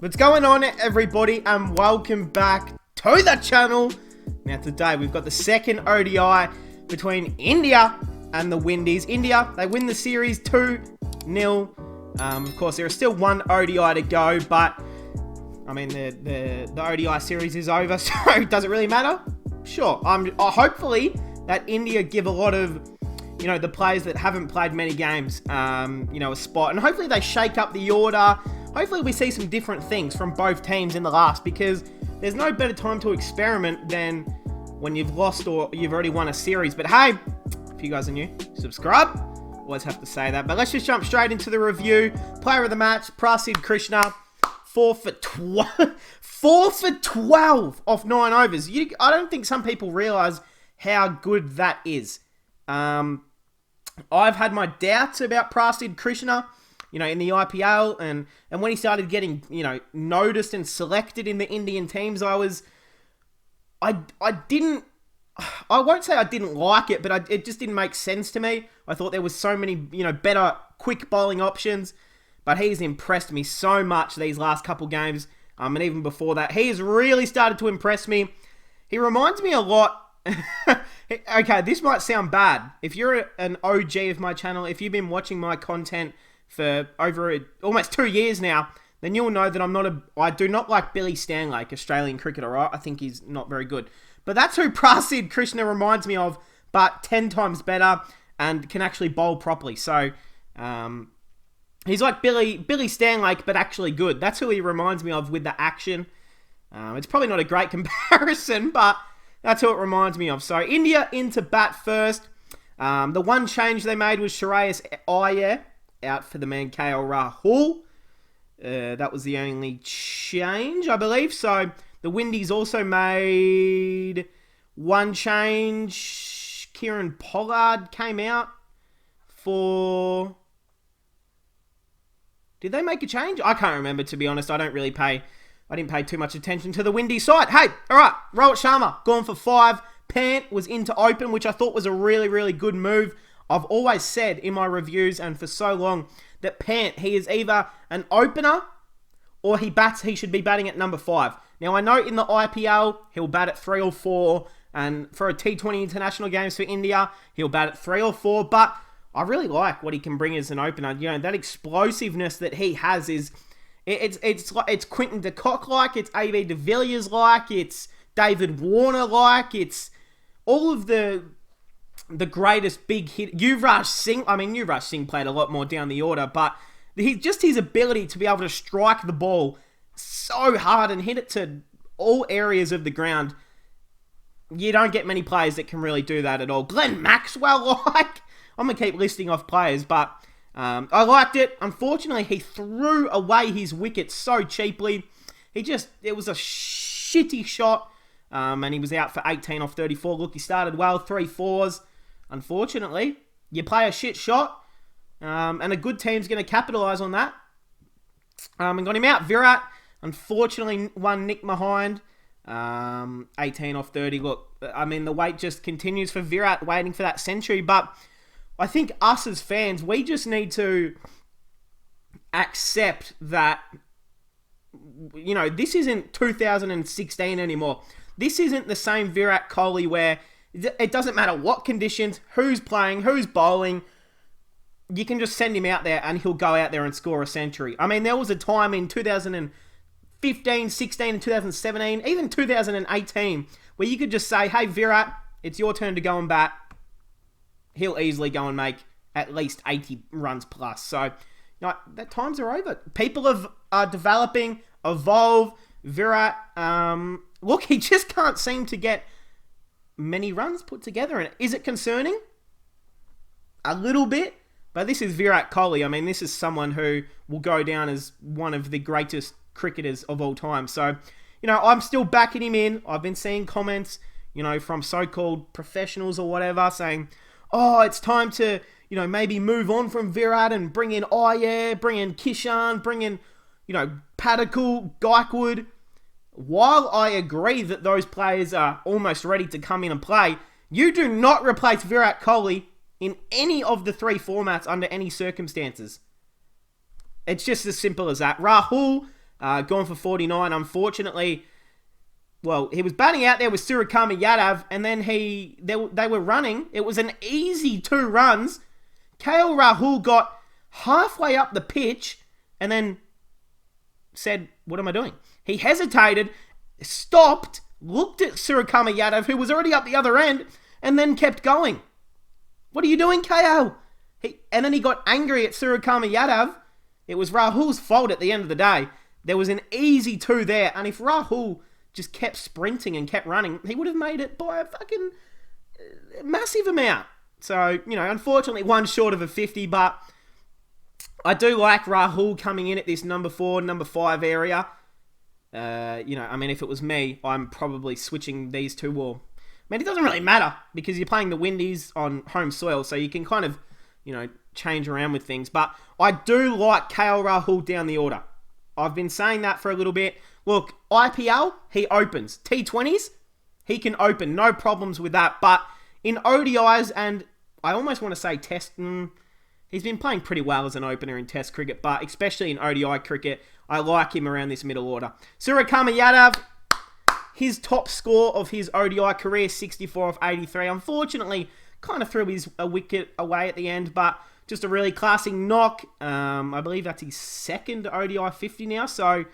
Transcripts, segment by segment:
What's going on, everybody, and welcome back to the channel. Now today we've got the second ODI between India and the Windies. India, they win the series 2-0. Of course, there is still one ODI to go, but I mean the ODI series is over, so does it really matter? Sure. Hopefully that India give a lot of the players that haven't played many games a spot, and hopefully they shake up the order. Hopefully we see some different things from both teams in the last, because there's no better time to experiment than when you've lost or you've already won a series. But hey, if you guys are new, subscribe. Always have to say that. But let's just jump straight into the review. Player of the match, Krishna, 4 for 12 off 9 overs. I don't think some people realise how good that is. I've had my doubts about Krishna, in the IPL, and when he started getting, noticed and selected in the Indian teams, I won't say I didn't like it, but it just didn't make sense to me. I thought there was so many, better quick bowling options, but he's impressed me so much these last couple games, and even before that, he has really started to impress me. He reminds me a lot. Okay, this might sound bad. If you're an OG of my channel, if you've been watching my content for over almost 2 years now, then you'll know that I do not like Billy Stanlake, Australian cricketer, right? I think he's not very good. But that's who Krishna reminds me of, but 10 times better and can actually bowl properly. So, he's like Billy Stanlake, but actually good. That's who he reminds me of with the action. It's probably not a great comparison, but that's who it reminds me of. So, India into bat first. The one change they made was Shreyas Iyer out for the man KL Rahul. That was the only change, I believe. So the Windies also made one change. Kieran Pollard came out for... Did they make a change? I can't remember, to be honest. I didn't pay too much attention to the Windies side. Hey, all right, Rohit Sharma gone for 5. Pant was into open, which I thought was a really, really good move. I've always said in my reviews and for so long that Pant, he is either an opener or he should be batting at number 5. Now, I know in the IPL, he'll bat at 3 or 4, and for a T20 international games for India, he'll bat at 3 or 4, but I really like what he can bring as an opener. That explosiveness that he has is, it's Quinton de Kock-like, it's A.B. de Villiers-like, it's David Warner-like, it's all of the greatest big hit. Yuvraj Singh played a lot more down the order, but his ability to be able to strike the ball so hard and hit it to all areas of the ground, you don't get many players that can really do that at all. Glenn Maxwell, I'm going to keep listing off players, but I liked it. Unfortunately, he threw away his wicket so cheaply. It was a shitty shot, and he was out for 18 off 34. Look, he started well, 3 4s. Unfortunately, you play a shit shot, and a good team's going to capitalise on that. And got him out. Virat, unfortunately, one nick behind, 18 off 30. Look, the wait just continues for Virat, waiting for that century. But I think us as fans, we just need to accept that, this isn't 2016 anymore. This isn't the same Virat Kohli where it doesn't matter what conditions, who's playing, who's bowling. You can just send him out there and he'll go out there and score a century. There was a time in 2015, 16, and 2017, even 2018, where you could just say, hey, Virat, it's your turn to go and bat. He'll easily go and make at least 80 runs plus. So, that times are over. People are developing, evolve. Virat, look, he just can't seem to get many runs put together. And is it concerning? A little bit. But this is Virat Kohli. This is someone who will go down as one of the greatest cricketers of all time. So, I'm still backing him in. I've been seeing comments, from so-called professionals or whatever saying, oh, it's time to, maybe move on from Virat and bring in Iyer, bring in Kishan, bring in, Padikal, Gaikwood. While I agree that those players are almost ready to come in and play, you do not replace Virat Kohli in any of the 3 formats under any circumstances. It's just as simple as that. Rahul Gone for 49. Unfortunately, well, he was batting out there with Surikama Yadav, and then they were running. It was an easy 2 runs. KL Rahul got halfway up the pitch and then said, what am I doing? He hesitated, stopped, looked at Surikama Yadav, who was already up the other end, and then kept going. What are you doing, KL? And then he got angry at Surikama Yadav. It was Rahul's fault at the end of the day. There was an easy 2 there, and if Rahul just kept sprinting and kept running, he would have made it by a fucking massive amount. So, unfortunately, 1 short of a 50, but I do like Rahul coming in at this number 4, number 5 area. If it was me, I'm probably switching these 2. Well, it doesn't really matter because you're playing the Windies on home soil, so you can kind of, change around with things. But I do like KL Rahul down the order. I've been saying that for a little bit. Look, IPL, he opens. T20s, he can open. No problems with that. But in ODIs, and I almost want to say Test, he's been playing pretty well as an opener in Test cricket, but especially in ODI cricket, I like him around this middle order. Surikama Yadav, his top score of his ODI career, 64 off 83. Unfortunately, kind of threw a wicket away at the end, but just a really classy knock. I believe that's his 2nd ODI 50 now, so,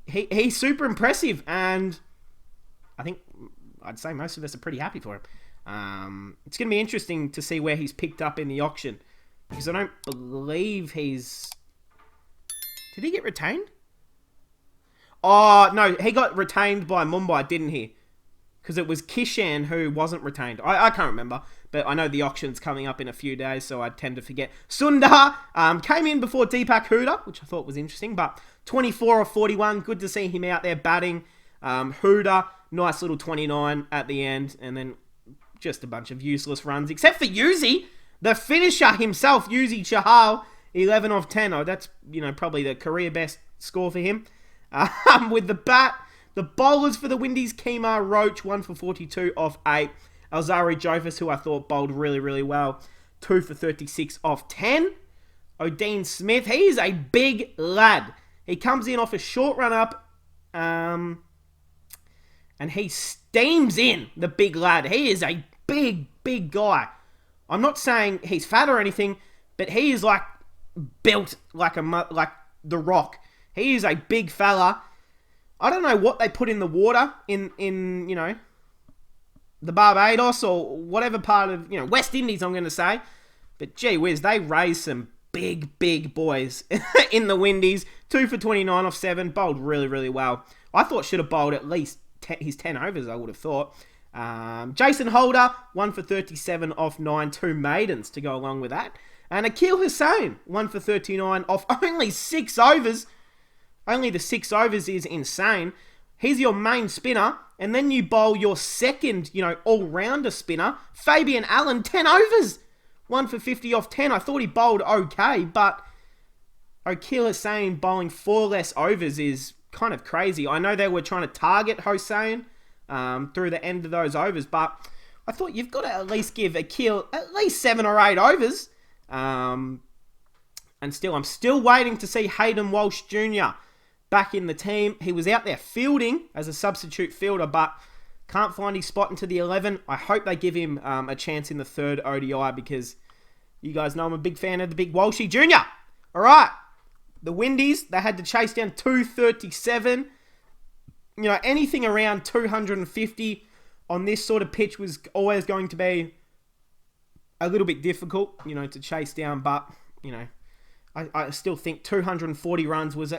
he's super impressive, and I think I'd say most of us are pretty happy for him. It's going to be interesting to see where he's picked up in the auction, because I don't believe he's... Did he get retained? Oh, no, he got retained by Mumbai, didn't he? Because it was Kishan who wasn't retained. I can't remember, but I know the auction's coming up in a few days, so I tend to forget. Sundar came in before Deepak Hooda, which I thought was interesting, but 24 of 41, good to see him out there batting. Hooda, nice little 29 at the end, and then just a bunch of useless runs, except for Yuzi, the finisher himself, Yuzi Chahal, 11 of 10. Oh, that's, probably the career best score for him. With the bat, the bowlers for the Windies, Kemar Roach, 1 for 42 off 8. Alzari Jofus, who I thought bowled really, really well, 2 for 36 off 10. O'Dean Smith, he is a big lad. He comes in off a short run up, and he steams in, the big lad. He is a big, big guy. I'm not saying he's fat or anything, but he is like built like the Rock. He is a big fella. I don't know what they put in the water in the Barbados or whatever part of, West Indies, I'm going to say. But gee whiz, they raised some big, big boys in the Windies. 2 for 29 off 7. Bowled really, really well. I thought should have bowled at least his 10 overs, I would have thought. Jason Holder, 1 for 37 off 9. 2 maidens to go along with that. And Akil Hussain, 1 for 39 off only 6 overs. Only the 6 overs is insane. He's your main spinner, and then you bowl your second, all-rounder spinner, Fabian Allen, 10 overs. 1 for 50 off 10. I thought he bowled okay, but Akil Hussain bowling 4 less overs is kind of crazy. I know they were trying to target Hussain through the end of those overs, but I thought you've got to at least give Akil at least 7 or 8 overs. And I'm still waiting to see Hayden Walsh Jr. back in the team. He was out there fielding as a substitute fielder, but can't find his spot into the 11. I hope they give him a chance in the 3rd ODI because you guys know I'm a big fan of the big Walshy Jr. All right. The Windies, they had to chase down 237. Anything around 250 on this sort of pitch was always going to be a little bit difficult, to chase down. But, I still think 240 runs was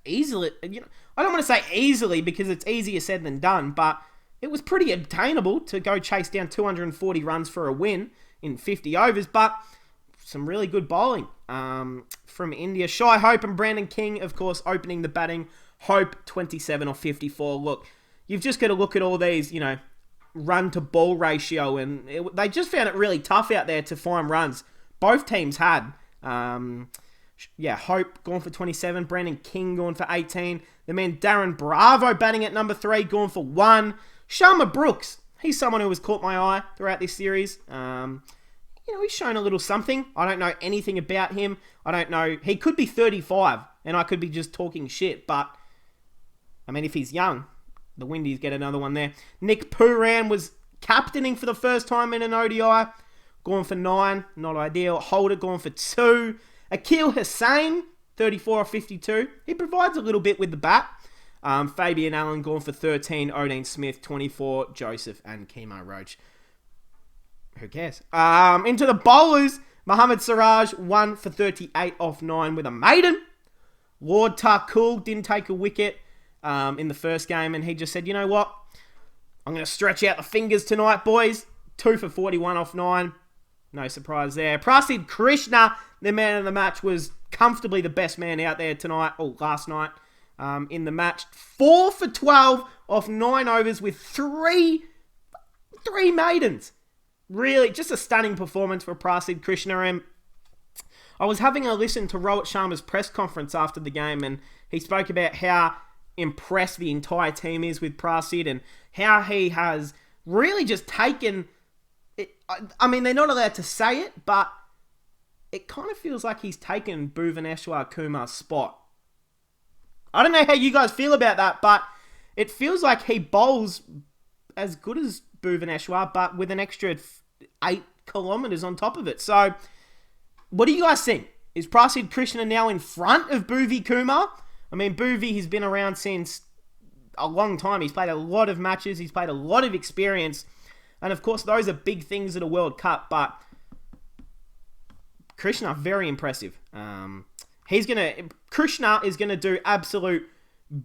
easily, I don't want to say easily because it's easier said than done, but it was pretty obtainable to go chase down 240 runs for a win in 50 overs, but some really good bowling from India. Shai Hope and Brandon King, of course, opening the batting. Hope, 27 or 54. Look, you've just got to look at all these, run to ball ratio, and they just found it really tough out there to find runs. Both teams had. Hope gone for 27. Brandon King gone for 18. The man Darren Bravo batting at number 3, gone for 1. Sharma Brooks, he's someone who has caught my eye throughout this series. He's shown a little something. I don't know anything about him. I don't know. He could be 35. and I could be just talking shit, but, I mean, if he's young, the Windies get another one there. Nick Pooran was captaining for the first time in an ODI, going for 9, not ideal. Holder going for 2. Akil Hussain, 34 of 52. He provides a little bit with the bat. Fabian Allen going for 13. Odin Smith, 24. Joseph and Chemo Roach. Who cares? Into the bowlers. Mohammad Siraj, 1 for 38 off 9 with a maiden. Lord Tarkul didn't take a wicket in the first game, and he just said, you know what? I'm going to stretch out the fingers tonight, boys. 2 for 41 off 9. No surprise there. Prasid Krishna, the man of the match, was comfortably the best man out there tonight, or last night, in the match. 4 for 12 off 9 overs with three maidens. Really, just a stunning performance for Prasid Krishna. And I was having a listen to Rohit Sharma's press conference after the game, and he spoke about how impressed the entire team is with Prasid and how he has really just taken it. I mean, they're not allowed to say it, but it kind of feels like he's taken Bhuvaneshwar Kumar's spot. I don't know how you guys feel about that, but it feels like he bowls as good as Bhuvaneshwar, but with an extra 8 kilometres on top of it. So, what do you guys think? Is Prasid Krishna now in front of Bhuvi Kumar? I mean, Bhuvi has been around since a long time. He's played a lot of matches. He's played a lot of experience. And, of course, those are big things at a World Cup. But Krishna, very impressive. Krishna is going to do absolute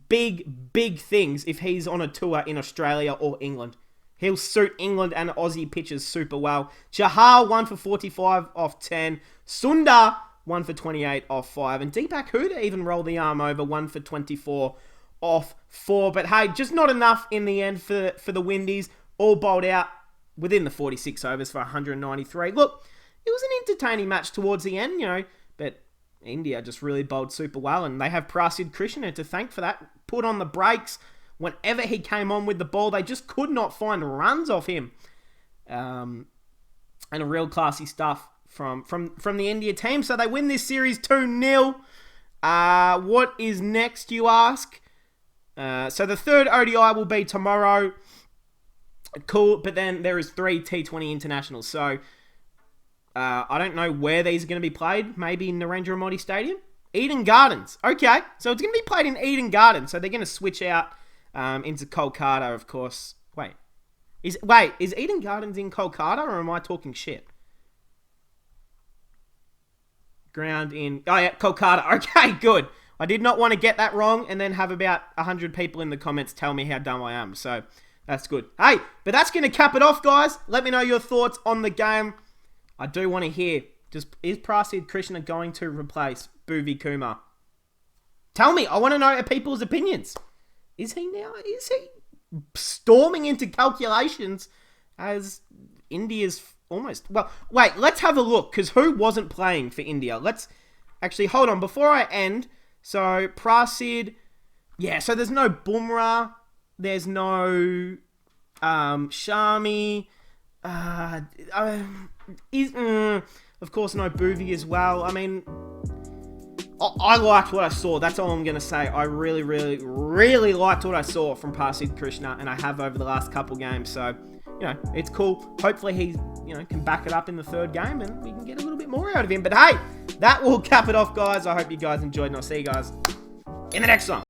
big things if he's on a tour in Australia or England. He'll suit England and Aussie pitchers super well. Chahal, 1 for 45 off 10. Sundar, 1 for 28 off 5. And Deepak Huda even rolled the arm over, 1 for 24 off 4. But hey, just not enough in the end for the Windies. All bowled out within the 46 overs for 193. Look, it was an entertaining match towards the end, but India just really bowled super well. And they have Prasid Krishna to thank for that. Put on the brakes. Whenever he came on with the ball, they just could not find runs off him. And a real classy stuff from the India team. So they win this series 2-0. What is next, you ask? So the third ODI will be tomorrow. Cool, but then there is 3 T20 internationals. So I don't know where these are going to be played. Maybe in Narendra Modi Stadium? Eden Gardens. Okay, so it's going to be played in Eden Gardens. So they're going to switch out into Kolkata, of course. Is Eden Gardens in Kolkata, or am I talking shit? Ground in... Oh, yeah, Kolkata. Okay, good. I did not want to get that wrong and then have about 100 people in the comments tell me how dumb I am. So, that's good. Hey, but that's going to cap it off, guys. Let me know your thoughts on the game. I do want to hear, is Prasid Krishna going to replace Bhuvi Kumar? Tell me. I want to know people's opinions. Is he storming into calculations as India's almost... Well, wait, let's have a look, because who wasn't playing for India? Let's actually, hold on, before I end. So, Prasid... Yeah, so there's no Bumrah. There's no Shami. Of course, no Bhuvi as well. I mean... I liked what I saw. That's all I'm going to say. I really, really, really liked what I saw from Prasid Krishna, and I have over the last couple games. So, it's cool. Hopefully he, can back it up in the third game, and we can get a little bit more out of him. But hey, that will cap it off, guys. I hope you guys enjoyed, and I'll see you guys in the next one.